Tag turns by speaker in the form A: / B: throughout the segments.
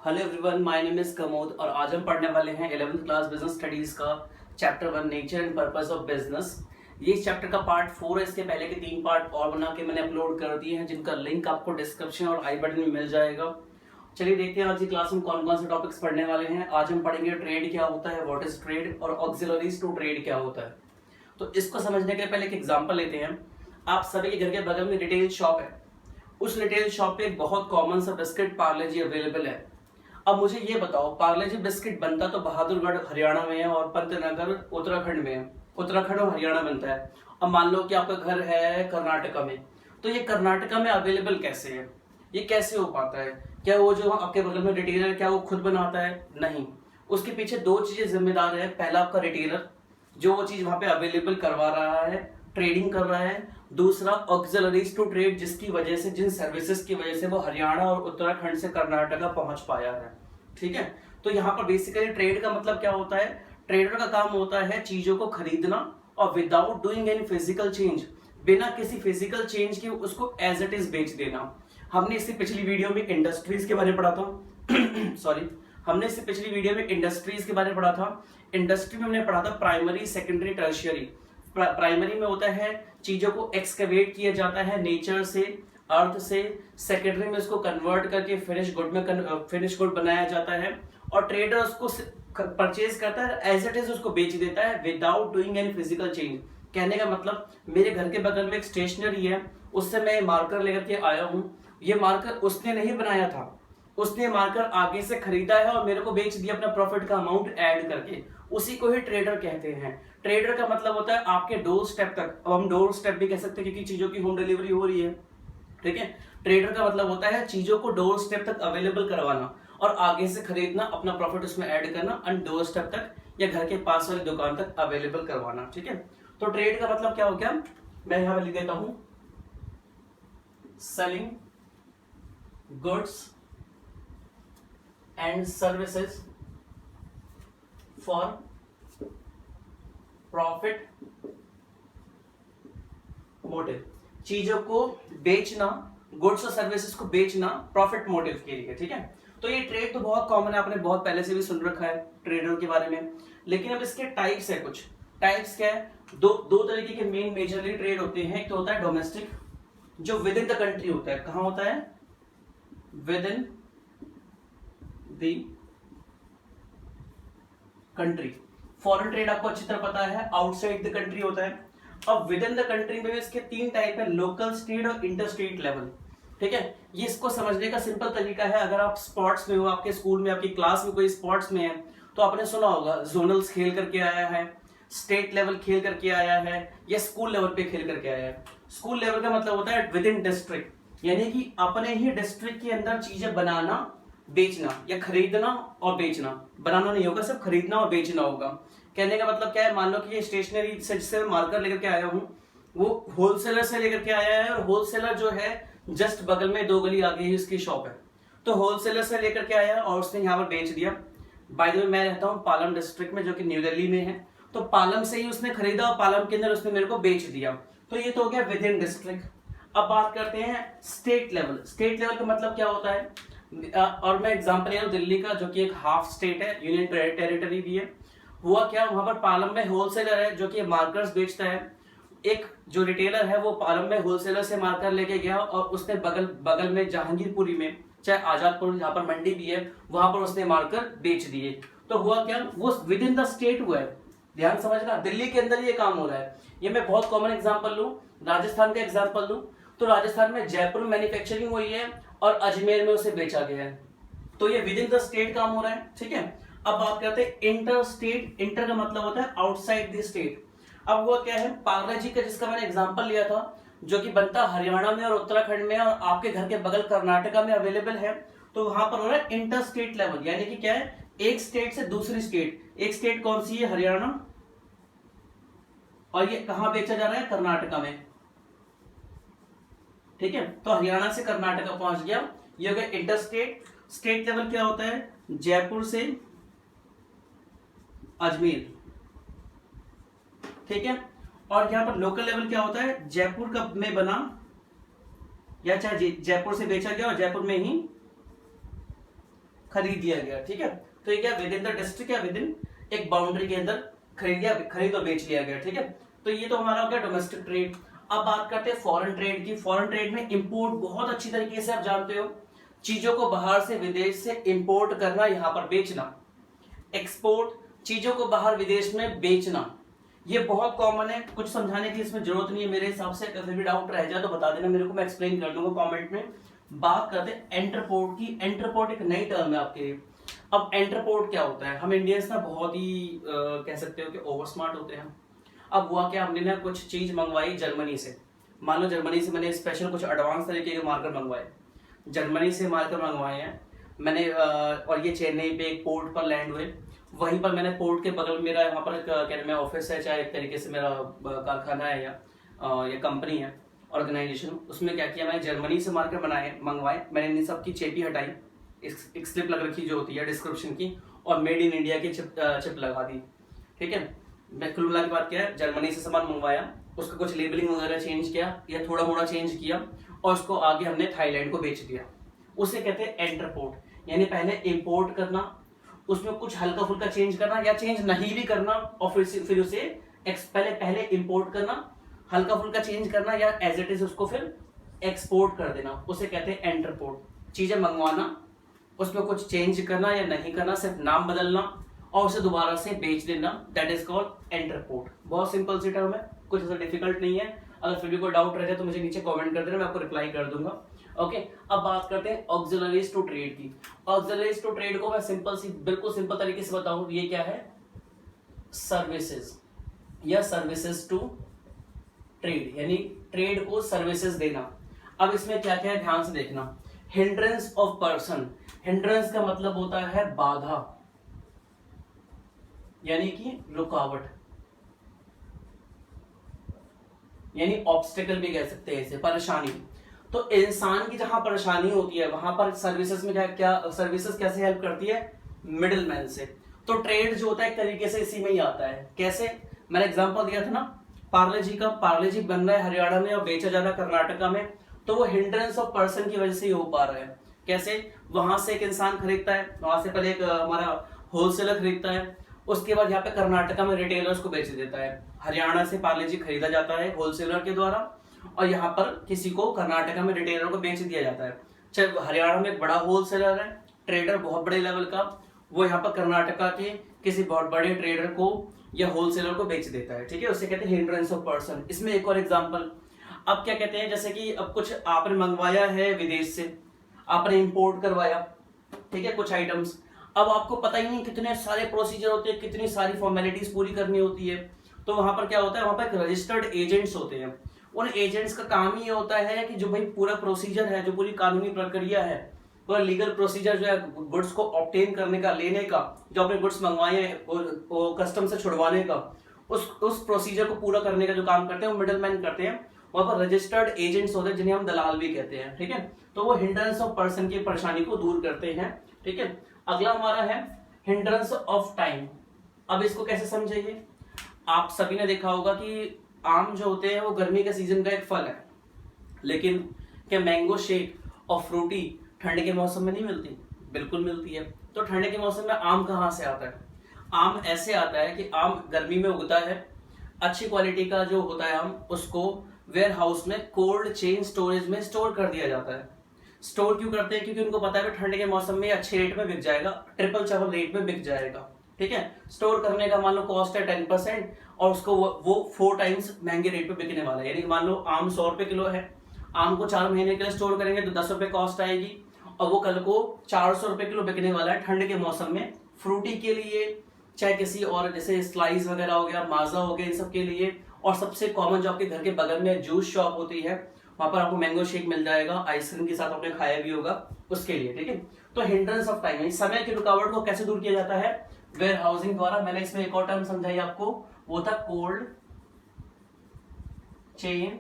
A: Hello everyone, my name is Kamod और आज हम पढ़ने वाले हैं 11th क्लास बिजनेस स्टडीज का chapter 1 nature and purpose of business. ये इस चैप्टर का पार्ट 4 है। इसके पहले के 3 पार्ट और बना के मैंने अपलोड कर दिए हैं, जिनका लिंक आपको डिस्क्रिप्शन और आई बटन में मिल जाएगा। चलिए देखते हैं आज की क्लास में कौन कौन से टॉपिक्स पढ़ने वाले हैं। आज हम पढ़ेंगे ट्रेड क्या होता है, व्हाट इज ट्रेड, और ऑक्सिलरीज टू ट्रेड क्या होता है। तो इसको समझने के पहले एक एग्जाम्पल लेते हैं। आप सभी के घर के बगल में रिटेल शॉप है। उस रिटेल शॉप पे एक बहुत कॉमन सा बिस्किट पार्ले जी अवेलेबल है। अब मुझे ये बताओ, पार्ले जी बिस्किट बनता तो बहादुरगढ़ हरियाणा में है और पंतनगर उत्तराखंड में है। उत्तराखंड और हरियाणा बनता है। अब मान लो कि आपका घर है कर्नाटका में, तो ये कर्नाटका में अवेलेबल कैसे है, ये कैसे हो पाता है? क्या वो जो आपके बगल में रिटेलर, क्या वो खुद बनाता है? नहीं, उसके पीछे 2 चीजें जिम्मेदार है। पहला आपका रिटेलर, जो वो चीज वहां पे अवेलेबल करवा रहा है, ट्रेडिंग कर रहा है। दूसरा ऑक्सिलरीज टू ट्रेड, जिसकी वजह से, जिन सर्विसेज की वजह से वो हरियाणा और उत्तराखंड से कर्नाटका पहुंच पाया है। ठीक है, तो यहाँ पर बेसिकली ट्रेड का मतलब क्या होता है? ट्रेडर का काम होता है चीजों को खरीदना और without doing any physical change, बिना किसी फिजिकल चेंज के उसको एज इट इज बेच देना। हमने इससे पिछली वीडियो में इंडस्ट्रीज के बारे में पढ़ा था सॉरी, हमने इससे पिछली वीडियो में इंडस्ट्रीज के बारे में पढ़ा था। इंडस्ट्री में हमने पढ़ा था प्राइमरी, सेकेंडरी, टर्शियरी। प्राइमरी में होता है चीजों को एक्सकेवेट किया जाता है नेचर से, अर्थ से। सेकेंडरी में इसको कन्वर्ट करके फिनिश गुड बनाया जाता है और ट्रेडर उसको परचेज करता है, एज इट इज उसको बेच देता है without doing any physical change. कहने का मतलब, मेरे घर के बगल में एक स्टेशनरी है, उससे मैं मार्कर लेकर के आया हूँ। ये मार्कर उसने नहीं बनाया था, उसने मार्कर आगे से खरीदा है और मेरे को बेच दिया अपना प्रॉफिट का अमाउंट ऐड करके। उसी को ही ट्रेडर कहते हैं। ट्रेडर का मतलब होता है आपके डोर स्टेप तक, अब हम डोर स्टेप भी कह सकते हैं क्योंकि चीजों की होम डिलीवरी हो रही है। ठीक है, ट्रेडर का मतलब होता है चीजों को डोर स्टेप तक अवेलेबल करवाना और आगे से खरीदना, अपना प्रॉफिट उसमें ऐड करना एंड डोर स्टेप तक या घर के पास वाली दुकान तक अवेलेबल करवाना। ठीक है, तो ट्रेड का मतलब क्या हो गया? मैं यहां पर लिख देता हूं, selling goods and services for profit motive. चीजों को बेचना, गुड्स और सर्विसेज को बेचना प्रॉफिट मोटिव के लिए। ठीक है, तो ये ट्रेड तो बहुत कॉमन है, आपने बहुत पहले से भी सुन रखा है ट्रेडर के बारे में। लेकिन अब इसके टाइप्स है। कुछ टाइप्स क्या है? दो तरीके के मेन मेजरली ट्रेड होते हैं। एक तो होता है डोमेस्टिक, जो विद इन द कंट्री होता है। कहां होता है? With in the country. Foreign trade आपको अच्छी तरह पता है, आउटसाइड द कंट्री होता है। अब विद इन द कंट्री में इसके 3 टाइप है, लोकल, स्टेट और इंटर स्टेट लेवल। ठीक है, ये इसको समझने का सिंपल तरीका है। अगर आप स्पोर्ट्स में हो, आपके स्कूल में, आपकी क्लास में कोई स्पोर्ट्स में है, तो आपने सुना होगा जोनल्स खेल करके आया है, स्टेट लेवल खेल करके आया है, या स्कूल लेवल पे खेल करके आया है। स्कूल लेवल का मतलब होता है विद इन डिस्ट्रिक्ट, यानी कि अपने ही डिस्ट्रिक्ट के अंदर चीजें बनाना, बेचना या खरीदना और बेचना। बनाना नहीं होगा, सिर्फ खरीदना और बेचना होगा। कहने का मतलब क्या है? मान लो कि ये स्टेशनरी से जिससे मैं मार्कर लेकर के आया हूँ, वो होलसेलर से लेकर के आया है और होलसेलर जो है जस्ट बगल में 2 गली आगे ही उसकी शॉप है। तो होलसेलर से लेकर के आया और उसने यहाँ पर बेच दिया। बाय द वे, मैं रहता हूँ पालम डिस्ट्रिक्ट में, जो कि न्यू दिल्ली में है। तो पालम से ही उसने खरीदा और पालम के अंदर उसने मेरे को बेच दिया। तो ये तो हो गया विद इन डिस्ट्रिक्ट। अब बात करते हैं स्टेट लेवल। स्टेट लेवल का मतलब क्या होता है? और मैं एग्जांपल ले रहा हूं दिल्ली का, जो कि एक हाफ स्टेट है, यूनियन टेरिटरी भी है। हुआ क्या, वहां पर पालम में होलसेलर है जो कि मार्कर्स बेचता है। एक जो रिटेलर है वो पालम में होलसेलर से मार्कर लेके गया और उसने बगल में जहांगीरपुरी में, चाहे आजादपुर, जहां पर मंडी भी है, वहां पर उसने मार्कर बेच दिए। तो हुआ क्या, वो विद इन द स्टेट हुआ है। ध्यान समझना, दिल्ली के अंदर ये काम हो रहा है। ये मैं बहुत कॉमन एग्जांपल लूं, राजस्थान का एग्जांपल लूं, तो राजस्थान में जयपुर में मैन्युफैक्चरिंग हुई है और अजमेर में उसे बेचा गया है। तो ये विद इन द स्टेट काम हो रहा है। ठीक है, अब बात करते हैं इंटर स्टेट। इंटर का मतलब होता है आउटसाइड द स्टेट। अब वो क्या है, पार्ले जी का जिसका मैंने एग्जांपल लिया था, जो कि बनता हरियाणा में और उत्तराखंड में और आपके घर के बगल कर्नाटका में अवेलेबल है। तो वहां पर हो रहा है इंटर स्टेट लेवल, यानी कि क्या है, एक स्टेट से दूसरी स्टेट। एक स्टेट कौन सी है? हरियाणा। और ये कहां बेचा जा रहा है? कर्नाटका में। ठीक है, तो हरियाणा से कर्नाटका पहुंच गया, ये हो गया इंटर स्टेट। स्टेट लेवल क्या होता है? जयपुर से अजमेर। ठीक है, और यहां पर लोकल लेवल क्या होता है? जयपुर का में बना या चाहे जयपुर से बेचा गया और जयपुर में ही खरीद लिया गया, ठीक है। तो ये क्या विद इन द डिस्ट्रिक्ट या विद इन एक बाउंड्री के अंदर खरीद और बेच लिया गया, ठीक है। तो ये तो हमारा हो गया डोमेस्टिक ट्रेड। अब बात करते हैं फॉरेन ट्रेड की। फॉरेन ट्रेड में इंपोर्ट बहुत अच्छी तरीके से आप जानते हो, चीजों को बाहर से विदेश से इंपोर्ट करना, यहाँ पर बेचना। एक्सपोर्ट, चीजों को बाहर विदेश में बेचना, ये बहुत कॉमन है, कुछ समझाने की इसमें जरूरत नहीं है मेरे हिसाब से। अगर भी डाउट रह जाए तो बता देना मेरे को, मैं एक्सप्लेन कर दूंगा कमेंट में। बात करते हैं एंटरपोर्ट की। एंटरपोर्ट एक नई टर्म है आपके लिए। अब एंटरपोर्ट क्या होता है, हम इंडियंस ना बहुत ही कह सकते हो कि ओवर स्मार्ट होते हैं। अब हुआ क्या, हमने ना कुछ चीज मंगवाई जर्मनी से। मान लो जर्मनी से मैंने स्पेशल कुछ एडवांस तरीके के मार्कर मंगवाए, जर्मनी से मार्कर मंगवाए हैं मैंने, और ये चेन्नई पे एक पोर्ट पर लैंड हुए। वहीं पर मैंने पोर्ट के बगल में मेरा यहाँ पर क्या मैं ऑफिस है, चाहे एक तरीके से मेरा कारखाना है या कंपनी है, ऑर्गेनाइजेशन, उसमें क्या किया मैंने, जर्मनी से मार्कर मंगवाए। मैंने इन सब की चेपी हटाई, एक स्लिप लग रखी जो होती है डिस्क्रिप्शन की, और मेड इन इंडिया की चिप लगा दी, ठीक है। मैं कुल मिला के बात क्या है, जर्मनी से सामान मंगवाया, उसका कुछ लेबलिंग वगैरह चेंज किया या थोड़ा मोड़ा चेंज किया, और उसको आगे हमने थाईलैंड को बेच दिया। उसे कहते हैं एंटरपोर्ट। यानी पहले इंपोर्ट करना, उसमें कुछ हल्का फुल्का चेंज करना या चेंज नहीं भी करना, और फिर उसे पहले इंपोर्ट करना, हल्का फुल्का चेंज करना, या एज इट इज उसको फिर एक्सपोर्ट कर देना, उसे कहते हैं एंटरपोर्ट। चीजें मंगवाना, उसमें कुछ चेंज करना या नहीं करना, सिर्फ नाम बदलना और उसे दोबारा से बेच देना, दैट इज कॉल्ड एंटरपोर्ट। बहुत सिंपल सी टर्म है, कुछ ऐसा डिफिकल्ट नहीं है। अगर फिर भी कोई डाउट रह जाए तो मुझे नीचे कमेंट कर देना, मैं आपको रिप्लाई कर दूंगा। ओके, अब बात करते हैं ऑक्सिलरीज टू ट्रेड की। ऑक्सिलरीज टू ट्रेड को मैं बिल्कुल सिंपल तरीके से बताऊं, ये क्या है, सर्विसेज या सर्विसेज टू ट्रेड, यानी ट्रेड को सर्विसेज देना। अब इसमें क्या क्या है ध्यान से देखना। हिंड्रेंस ऑफ पर्सन, हिंड्रेंस का मतलब होता है बाधा, यानी कि रुकावट, यानी ऑब्स्टेकल भी कह सकते हैं इसे, परेशानी। तो इंसान की जहां परेशानी होती है वहां पर सर्विसेज में क्या सर्विसेज कैसे हेल्प करती है, मिडिलमैन से। तो ट्रेड जो होता है एक तरीके से इसी में ही आता है। कैसे, मैंने एग्जांपल दिया था ना पार्ले जी का, पार्ले जी बन रहा है हरियाणा में और बेचा जा रहा है कर्नाटका में, तो वो हिंड्रेंस ऑफ पर्सन की वजह से ही हो पा रहा है। कैसे, वहां से एक इंसान खरीदता है, वहां से पहले एक हमारा होलसेलर खरीदता है, उसके बाद यहाँ पे कर्नाटका में रिटेलर्स को बेच देता है। हरियाणा से पार्ले जी खरीदा जाता है होलसेलर के द्वारा, और यहाँ पर किसी को कर्नाटका में रिटेलर को बेच दिया जाता है। चाहे हरियाणा में एक बड़ा होलसेलर है, ट्रेडर बहुत बड़े लेवल का, वो यहाँ पर कर्नाटका के किसी बहुत बड़े ट्रेडर को या होलसेलर को बेच देता है, ठीक है। उसे कहते हैं हिंड्रेंस ऑफ पर्सन। इसमें एक और एग्जांपल, अब क्या कहते हैं, जैसे कि अब कुछ आपने मंगवाया है विदेश से, आपने इंपोर्ट करवाया, ठीक है, कुछ आइटम्स। अब आपको पता ही नहीं कितने सारे प्रोसीजर होते हैं, कितनी सारी फॉर्मेलिटीज पूरी करनी होती है। तो वहां पर क्या होता है, वहां पर रजिस्टर्ड एजेंट्स होते हैं। उन एजेंट्स का काम ही होता है कि जो भाई पूरा प्रोसीजर है, जो पूरी कानूनी प्रक्रिया है, पूरा लीगल प्रोसीजर जो है गुड्स को ऑब्टेन करने का, लेने का, जो आपने गुड्स मंगवाए हैं वो कस्टम से छुड़वाने का, उस प्रोसीजर को पूरा करने का जो काम करते हैं वो मिडलमैन करते हैं। वहां पर रजिस्टर्ड एजेंट्स होते हैं जिन्हें हम दलाल भी कहते हैं, ठीक है। तो वो हिंड्रेंस ऑफ पर्सन की परेशानी को दूर करते हैं, ठीक है। अगला हमारा है हिंड्रेंस ऑफ टाइम। अब इसको कैसे समझेंगे, आप सभी ने देखा होगा कि आम जो होते हैं वो गर्मी के सीजन का एक फल है, लेकिन क्या मैंगो शेक और फ्रूटी ठंड के मौसम में नहीं मिलती? बिल्कुल मिलती है। तो ठंड के मौसम में आम कहाँ से आता है? आम ऐसे आता है कि आम गर्मी में उगता है, अच्छी क्वालिटी का जो होता है आम, उसको वेयर हाउस में कोल्ड चेन स्टोरेज में स्टोर कर दिया जाता है। स्टोर क्यों करते हैं? क्योंकि उनको पता है कि ठंड के मौसम में अच्छे रेट में बिक जाएगा, ट्रिपल चावल रेट में बिक जाएगा, ठीक है। स्टोर करने का मान लो कॉस्ट है 10%, और उसको वो 4 टाइम्स महंगे रेट पे बिकने वाला है। यानी मान लो आम 100 रुपए किलो है, आम को 4 महीने के लिए स्टोर करेंगे तो 10 रुपए कॉस्ट आएगी, और वो कल को 400 रुपए किलो बिकने वाला है ठंड के मौसम में। फ्रूटी के लिए, चाहे किसी और जैसे स्लाइस वगैरह हो गया, माजा हो गया, इन सब के लिए। और सबसे कॉमन जो आपके घर के बगल में जूस शॉप होती है, वहां पर आपको मैंगो शेक मिल जाएगा, आइसक्रीम के साथ आपने खाया भी होगा, उसके लिए, ठीक है। तो हिंड्रेंस ऑफ टाइम, समय की रुकावट को कैसे दूर किया जाता है? वेयर हाउसिंग द्वारा। मैंने इसमें एक और टर्म समझाई आपको, वो था cold chain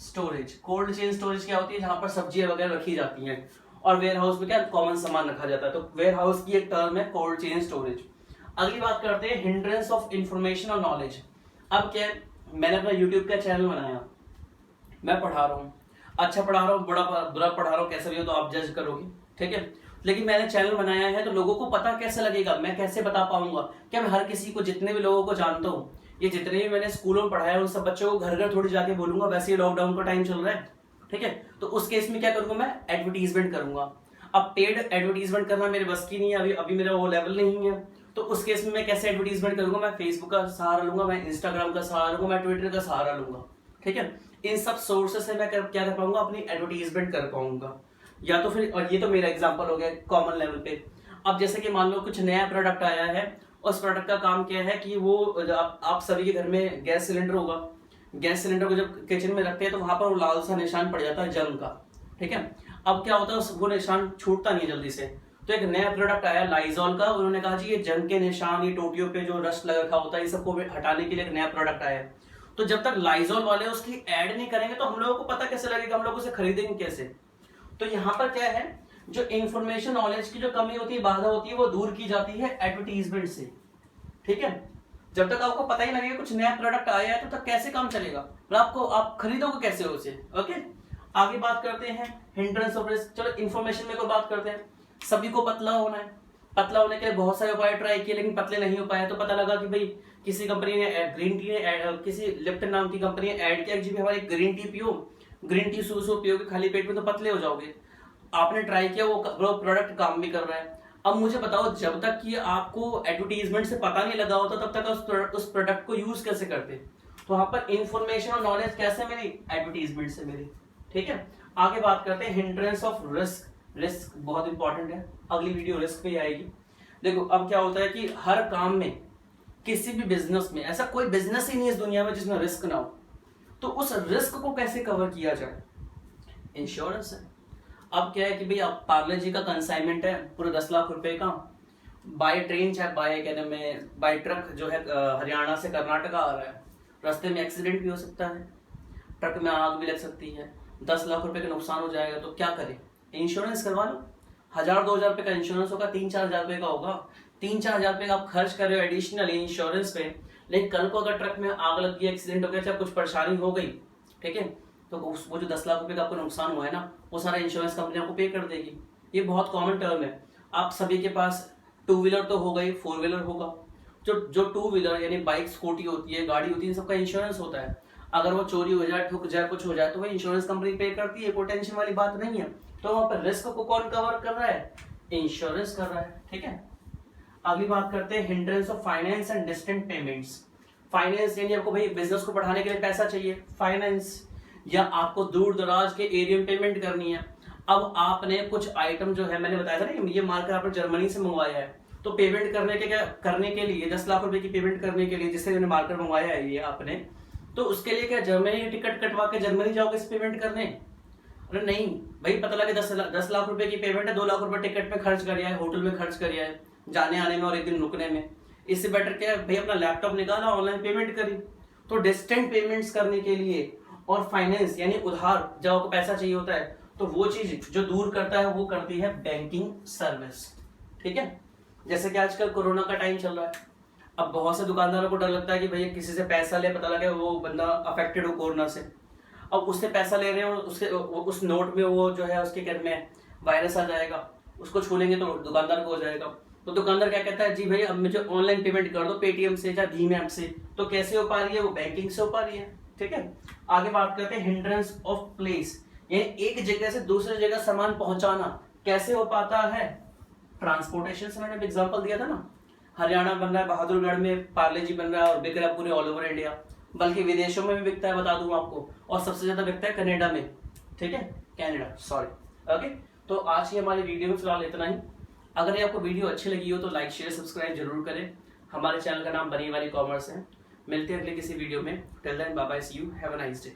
A: storage. Cold chain storage क्या होती है? जहां पर सब्जियां वगैरह रखी जाती हैं, और वेयर हाउस में क्या कॉमन सामान रखा जाता है। तो वेयर हाउस की एक टर्म है कोल्ड चेन स्टोरेज। अगली बात करते हैं हिंड्रेंस ऑफ इंफॉर्मेशन और नॉलेज। अब क्या है, मैंने अपना यूट्यूब का चैनल बनाया, मैं पढ़ा रहा हूँ, अच्छा पढ़ा रहा हूँ, बुरा पढ़ा रहा हूँ, कैसा भी हो तो आप जज करोगे, ठीक है। लेकिन मैंने चैनल बनाया है तो लोगों को पता कैसे लगेगा, मैं कैसे बता पाऊंगा क्या मैं हर किसी को, जितने भी लोगों को जानता हूँ, ये जितने भी मैंने स्कूलों में पढ़ाया उन सब बच्चों को घर घर थोड़ी जाके बोलूंगा, वैसे ही लॉकडाउन का टाइम चल रहा है, ठीक है। तो उस केस में क्या करूंगा, मैं एडवर्टीजमेंट करूंगा। अब पेड एडवर्टीजमेंट करना मेरे बस की नहीं है, अभी मेरा वो लेवल नहीं है। तो उस केस में मैं कैसे एडवर्टीजमेंट करूंगा, मैं फेसबुक का सहारा लूंगा, मैं इंस्टाग्राम का सहारा लूंगा, मैं ट्विटर का सहारा लूंगा, ठीक है। इन सब सोर्सेस से मैं क्या कर पाऊंगा, अपनी एडवर्टीजमेंट कर पाऊंगा। या तो फिर, और ये तो मेरा एग्जांपल हो गया कॉमन लेवल पे। अब जैसे कि मान लो कुछ नया प्रोडक्ट आया है, उस प्रोडक्ट का काम क्या है कि वो आप सभी के घर में गैस सिलेंडर होगा, गैस सिलेंडर को जब किचन में रखते हैं तो वहां पर वो लाल सा निशान पड़ जाता है जंग का, ठीक है। अब क्या होता है, वो निशान छूटता नहीं जल्दी से। तो एक नया प्रोडक्ट आया लाइजॉल का, उन्होंने कहा जी ये जंग के निशान, ये टोटियों पे जो रस्ट लगा रखा होता है, ये सबको हटाने के लिए एक नया प्रोडक्ट आया है। तो जब तक लाइजॉल वाले उसकी ऐड नहीं करेंगे तो हम लोगों को पता कैसे लगेगा, हम लोग उसे खरीदेंगे कैसे। तो यहाँ पर क्या है, जो इंफॉर्मेशन नॉलेज की जो कमी होती है, बाधा होती है, वो दूर की जाती है एडवर्टीजमेंट से, ठीक है। जब तक आपको पता ही लगेगा कुछ नया प्रोडक्ट आया है तो तक कैसे काम चलेगा, मतलब आप खरीदोगे कैसे उसे, ओके। आगे बात करते हैं हिंड्रेंस ऑफ रिस्क। चलो इन्फॉर्मेशन में को बात करते हैं। सभी को पतला होना है, पतला होने के लिए बहुत सारे उपाय ट्राई किए लेकिन पतले नहीं हो पाए। तो पता लगा कि भाई किसी कंपनी ने ग्रीन टी ने किसी लिप्टन नाम की कंपनी ने ऐड किया जी हमारी ग्रीन टी पियो, ग्रीन टी सू पियोगे खाली पेट में तो पतले हो जाओगे। आपने ट्राई किया, वो प्रोडक्ट काम भी कर रहा है। अब मुझे बताओ, जब तक कि आपको एडवर्टीजमेंट से पता नहीं लगा होता तब तक उस प्रोडक्ट को यूज कैसे करते। तो वहां पर इंफॉर्मेशन और नॉलेज कैसे मिली, एडवर्टीजमेंट से मिली, ठीक है। आगे बात करते हैं हिंड्रेंस ऑफ रिस्क। रिस्क बहुत इंपॉर्टेंट है, अगली वीडियो रिस्क पे आएगी। देखो अब क्या होता है कि हर काम में, किसी भी बिजनेस में, ऐसा कोई बिजनेस ही नहीं है इस दुनिया में जिसमें रिस्क ना हो। तो उस रिस्क को कैसे कवर किया जाए, इंश्योरेंस है। अब क्या है कि भाई अब पार्ले जी का कंसाइनमेंट है पूरे 10 लाख रुपए का, बाय ट्रेन चाहे बाय क्या नाम है बाय ट्रक जो है हरियाणा से कर्नाटका आ रहा है, रास्ते में एक्सीडेंट भी हो सकता है, ट्रक में आग भी लग सकती है, 10 लाख रुपए का नुकसान हो जाएगा। तो क्या करें, इंश्योरेंस करवा लो। 1000-2000 रुपए का इंश्योरेंस होगा, 3-4 हजार रुपए का होगा। 3-4 हजार रुपए का आप खर्च कर रहे हो एडिशनल इंश्योरेंस पे, लेकिन कल को अगर ट्रक में आग लग गई, एक्सीडेंट हो गया, चाहे कुछ परेशानी हो गई, ठीक है, तो वो जो 10 लाख रुपए का आपको नुकसान हुआ है ना, वो सारा इंश्योरेंस कंपनी आपको पे कर देगी। ये बहुत कॉमन टर्म है। आप सभी के पास 2 व्हीलर तो होगा ही, 4 व्हीलर होगा। जो 2 व्हीलर यानी बाइक स्कूटी होती है, गाड़ी होती है, इन सबका इंश्योरेंस होता है। अगर वो चोरी हो जाए, ठुक जाए, कुछ हो जाए तो वो इंश्योरेंस कंपनी पे करती है, कोई टेंशन वाली बात नहीं है। तो वहां पर रिस्क को कौन कवर कर रहा है, इंश्योरेंस कर रहा है, ठीक है। अगली बात करते हैं hindrance of finance and distant payments. Finance यानी आपको भाई बिजनेस को बढ़ाने के लिए पैसा चाहिए, फाइनेंस, या आपको दूर दराज के एरिया में पेमेंट करनी है। अब आपने कुछ आइटम जो है, मैंने बताया था ना, ये मार्कर आपने जर्मनी से मंगवाया है, तो पेमेंट करने के लिए 10 लाख रुपए की पेमेंट करने के लिए जिससे मैंने मार्कर मंगवाया है ये आपने, तो उसके लिए क्या जर्मनी की टिकट कटवा के जर्मनी जाओगे इस पेमेंट करने? अरे नहीं भाई, पता लगे 10 लाख रुपए की पेमेंट है, 2 लाख रुपए टिकट में खर्च कर है, होटल में खर्च कर है, जाने आने में और एक दिन रुकने में। इससे बेटर क्या है भाई, अपना लैपटॉप निकाला, ऑनलाइन पेमेंट करी। तो डिस्टेंट पेमेंट्स करने के लिए और फाइनेंस यानी उधार, जब आपको पैसा चाहिए होता है तो वो चीज जो दूर करता है वो करती है बैंकिंग सर्विस, ठीक है। जैसे कि आजकल कोरोना का टाइम चल रहा है, अब बहुत से दुकानदारों को डर लगता है कि भैया किसी से पैसा ले, पता लगे वो बंदा अफेक्टेड हो कोरोना से, अब उससे पैसा ले रहे हो, उसके उस नोट में वो जो है उसके घर में वायरस आ जाएगा, उसको छू लेंगे तो दुकानदार को हो जाएगा। तो दुकानदार क्या कहता है, जी भाई अब मुझे ऑनलाइन पेमेंट कर दो, पेटीएम से या भीम ऐप से। तो कैसे हो पा रही है, वो बैंकिंग से हो पा रही है, ठीक है। आगे बात करते हैं हिंड्रेंस ऑफ प्लेस, यानी एक जगह से दूसरी जगह सामान पहुंचाना कैसे हो पाता है, ट्रांसपोर्टेशन से। मैंने एग्जांपल दिया था ना, हरियाणा बन रहा है, बहादुरगढ़ में पार्ले जी बन रहा है और बिक रहा है पूरे ऑल ओवर इंडिया, बल्कि विदेशों में भी बिकता है, बता दूं आपको, और सबसे ज्यादा बिकता है कनाडा में, ठीक है, कनाडा, सॉरी, ओके। तो आज की हमारी वीडियो में फिलहाल इतना ही। अगर ये आपको वीडियो अच्छी लगी हो तो लाइक शेयर सब्सक्राइब जरूर करें। हमारे चैनल का नाम बनी वाली कॉमर्स है। मिलते हैं अगले किसी वीडियो में। Till then bye bye, see you, have a nice day.